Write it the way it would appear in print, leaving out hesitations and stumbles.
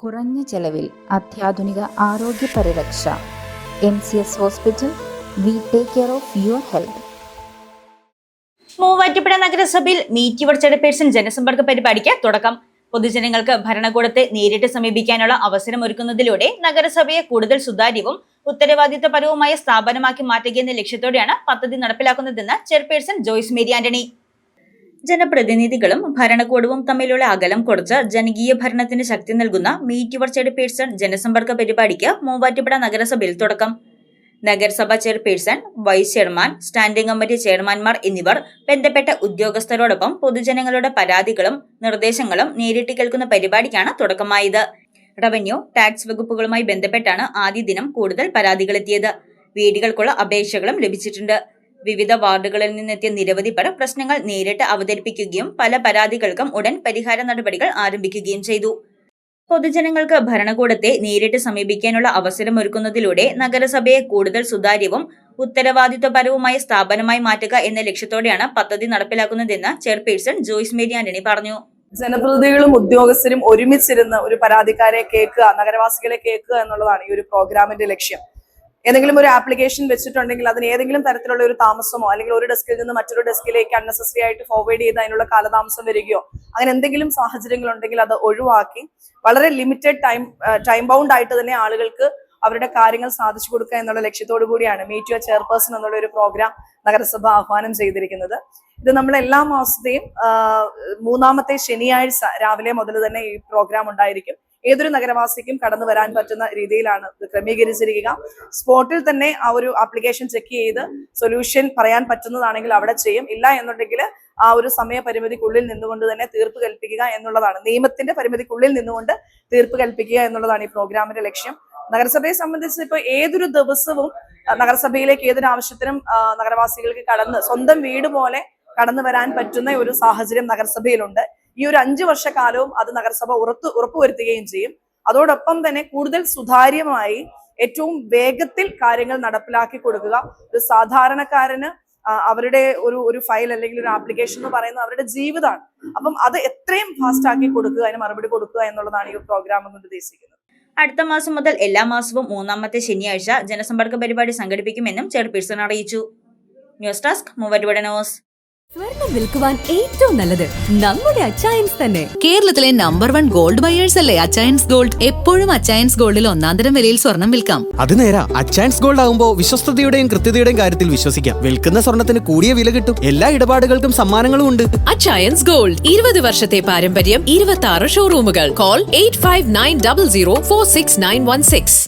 കുറഞ്ഞ ചെലവിൽ അത്യാധുനിക ആരോഗ്യ പരിരക്ഷ. MCS hospital. We take care of your health. Muvattupuzha നഗരസഭയിൽ മീറ്റ് യുവർ ചെയർപേഴ്സൺ ജനസമ്പർക്ക പരിപാടിക്ക് തുടക്കം. പൊതുജനങ്ങൾക്ക് ഭരണകൂടത്തെ നേരിട്ട് സമീപിക്കാനുള്ള അവസരം ഒരുക്കുന്നതിലൂടെ നഗരസഭയെ കൂടുതൽ സുതാര്യവും ഉത്തരവാദിത്തപരവുമായ സ്ഥാപനമാക്കി മാറ്റുക എന്ന ലക്ഷ്യത്തോടെയാണ് പദ്ധതി നടപ്പിലാക്കുന്നതെന്ന് ചെയർപേഴ്സൺ ജോയ്സ് മേരി ആന്റണി. ജനപ്രതിനിധികളും ഭരണകൂടവും തമ്മിലുള്ള അകലം കുറച്ച് ജനകീയ ഭരണത്തിന് ശക്തി നൽകുന്ന മീറ്റ് യുവർ ചെയർപേഴ്സൺ ജനസമ്പർക്ക പരിപാടിക്ക് മൂവാറ്റുപുഴ നഗരസഭയിൽ തുടക്കം. നഗരസഭാ chairperson, vice chairman, standing committee ചെയർമാൻമാർ എന്നിവർ ബന്ധപ്പെട്ട ഉദ്യോഗസ്ഥരോടൊപ്പം പൊതുജനങ്ങളുടെ പരാതികളും നിർദ്ദേശങ്ങളും നേരിട്ട് കേൾക്കുന്ന പരിപാടിക്കാണ് തുടക്കമായത്. റവന്യൂ, ടാക്സ് വകുപ്പുകളുമായി ബന്ധപ്പെട്ടാണ് ആദ്യ ദിനം കൂടുതൽ പരാതികളെത്തിയത്. വീടുകൾക്കുള്ള അപേക്ഷകളും ലഭിച്ചിട്ടുണ്ട്. വിവിധ വാർഡുകളിൽ നിന്നെത്തിയ നിരവധി പേർ പ്രശ്നങ്ങൾ നേരിട്ട് അവതരിപ്പിക്കുകയും പല പരാതികൾക്കും ഉടൻ പരിഹാര നടപടികൾ ആരംഭിക്കുകയും ചെയ്തു. പൊതുജനങ്ങൾക്ക് ഭരണകൂടത്തെ നേരിട്ട് സമീപിക്കാനുള്ള അവസരമൊരുക്കുന്നതിലൂടെ നഗരസഭയെ കൂടുതൽ സുതാര്യവും ഉത്തരവാദിത്വപരവുമായ സ്ഥാപനമായി മാറ്റുക എന്ന ലക്ഷ്യത്തോടെയാണ് പദ്ധതി നടപ്പിലാക്കുന്നതെന്ന് ചെയർപേഴ്സൺ ജോയ്സ് മേരി ആന്റണി പറഞ്ഞു. ജനപ്രതിനിധികളും ഉദ്യോഗസ്ഥരും ഒരുമിച്ചിരുന്ന് ഒരു പരാതിക്കാരെ കേൾക്കുക, നഗരവാസികളെ കേൾക്കുക എന്നുള്ളതാണ് ഈ ഒരു പ്രോഗ്രാമിന്റെ ലക്ഷ്യം. ഏതെങ്കിലും ഒരു ആപ്ലിക്കേഷൻ വെച്ചിട്ടുണ്ടെങ്കിൽ അതിന് ഏതെങ്കിലും തരത്തിലുള്ള ഒരു താമസമോ അല്ലെങ്കിൽ ഒരു ഡെസ്കിൽ നിന്ന് മറ്റൊരു ഡെസ്കിലേക്ക് അൺനെസസറി ആയിട്ട് ഫോർവേഡ് ചെയ്ത് അതിനുള്ള കാലതാമസം വരികയോ അങ്ങനെ എന്തെങ്കിലും സാഹചര്യങ്ങൾ ഉണ്ടെങ്കിൽ അത് ഒഴിവാക്കി വളരെ ലിമിറ്റഡ് ടൈം ബൗണ്ട് ആയിട്ട് തന്നെ ആളുകൾക്ക് അവരുടെ കാര്യങ്ങൾ സാധിച്ചു കൊടുക്കുക എന്നുള്ള ലക്ഷ്യത്തോടു കൂടിയാണ് മീറ്റ് യുവർ ചെയർപേഴ്സൺ എന്നുള്ള ഒരു പ്രോഗ്രാം നഗരസഭ ആഹ്വാനം ചെയ്തിരിക്കുന്നത്. ഇത് നമ്മൾ എല്ലാ മാസത്തെയും 3-ാമത്തെ ശനിയാഴ്ച രാവിലെ മുതൽ തന്നെ ഈ പ്രോഗ്രാം ഉണ്ടായിരിക്കും. ഏതൊരു നഗരവാസിക്കും കടന്നു വരാൻ പറ്റുന്ന രീതിയിലാണ് ഇത് ക്രമീകരിച്ചിരിക്കുക. സ്പോട്ടിൽ തന്നെ ആ ഒരു ആപ്ലിക്കേഷൻ ചെക്ക് ചെയ്ത് സൊല്യൂഷൻ പറയാൻ പറ്റുന്നതാണെങ്കിൽ അവിടെ ചെയ്യും. ഇല്ല എന്നുണ്ടെങ്കിൽ ആ ഒരു സമയപരിമിതിക്കുള്ളിൽ നിന്നുകൊണ്ട് തന്നെ തീർപ്പ് കൽപ്പിക്കുക എന്നുള്ളതാണ്. നിയമത്തിന്റെ പരിമിതിക്കുള്ളിൽ നിന്നുകൊണ്ട് തീർപ്പ് കൽപ്പിക്കുക എന്നുള്ളതാണ് ഈ പ്രോഗ്രാമിന്റെ ലക്ഷ്യം. നഗരസഭയെ സംബന്ധിച്ച് ഇപ്പോൾ ഏതൊരു ദിവസവും നഗരസഭയിലേക്ക് ഏതൊരു ആവശ്യത്തിനും നഗരവാസികൾക്ക് സ്വന്തം വീട് പോലെ കടന്നു വരാൻ പറ്റുന്ന ഒരു സാഹചര്യം നഗരസഭയിലുണ്ട്. ഈ ഒരു 5 വർഷക്കാലവും അത് നഗരസഭ ഉറപ്പുവരുത്തുകയും ചെയ്യും. അതോടൊപ്പം തന്നെ കൂടുതൽ സുതാര്യമായി ഏറ്റവും വേഗത്തിൽ കാര്യങ്ങൾ നടപ്പിലാക്കി കൊടുക്കുക. ഒരു സാധാരണക്കാരന് അവരുടെ ഒരു ഫയൽ അല്ലെങ്കിൽ ഒരു ആപ്ലിക്കേഷൻ എന്ന് പറയുന്നത് അവരുടെ ജീവിതമാണ്. അപ്പം അത് എത്രയും ഫാസ്റ്റ് ആക്കി കൊടുക്കുക, അതിന് മറുപടി കൊടുക്കുക എന്നുള്ളതാണ് ഈ പ്രോഗ്രാം കൊണ്ട് ഉദ്ദേശിക്കുന്നത്. അടുത്ത മാസം മുതൽ എല്ലാ മാസവും 3-ാമത്തെ ശനിയാഴ്ച ജനസമ്പർക്ക പരിപാടി സംഘടിപ്പിക്കുമെന്നും ചെയർപേഴ്സൺ അറിയിച്ചു. News desk Muvattupuzha news. സ്വർണം വിൽക്കുവാൻ ഏറ്റവും നല്ലത് നമ്മുടെ അച്ചയൻസ് തന്നെ. കേരളത്തിലെ നമ്പർ 1 ഗോൾഡ് ബയേഴ്സ് അല്ലേ അച്ചയൻസ് ഗോൾഡ്. എപ്പോഴും അച്ചയൻസ് ഗോൾഡിൽ 1-ാം വിലയിൽ സ്വർണം വിൽക്കാം. അത് നേരാ. അച്ചയൻസ് ഗോൾഡ് ആകുമ്പോൾ വിശ്വസ്തതയുടെയും കൃത്യതയുടെയും കാര്യത്തിൽ വിശ്വസിക്കാം. വിൽക്കുന്ന സ്വർണത്തിന് കൂടിയ വില കിട്ടും. എല്ലാ ഇടപാടുകൾക്കും സമ്മാനങ്ങളും ഉണ്ട്. അച്ചയൻസ് ഗോൾഡ് 20 വർഷത്തെ പാരമ്പര്യം, 26 ഷോറൂമുകൾ. കോൾ 8590046916.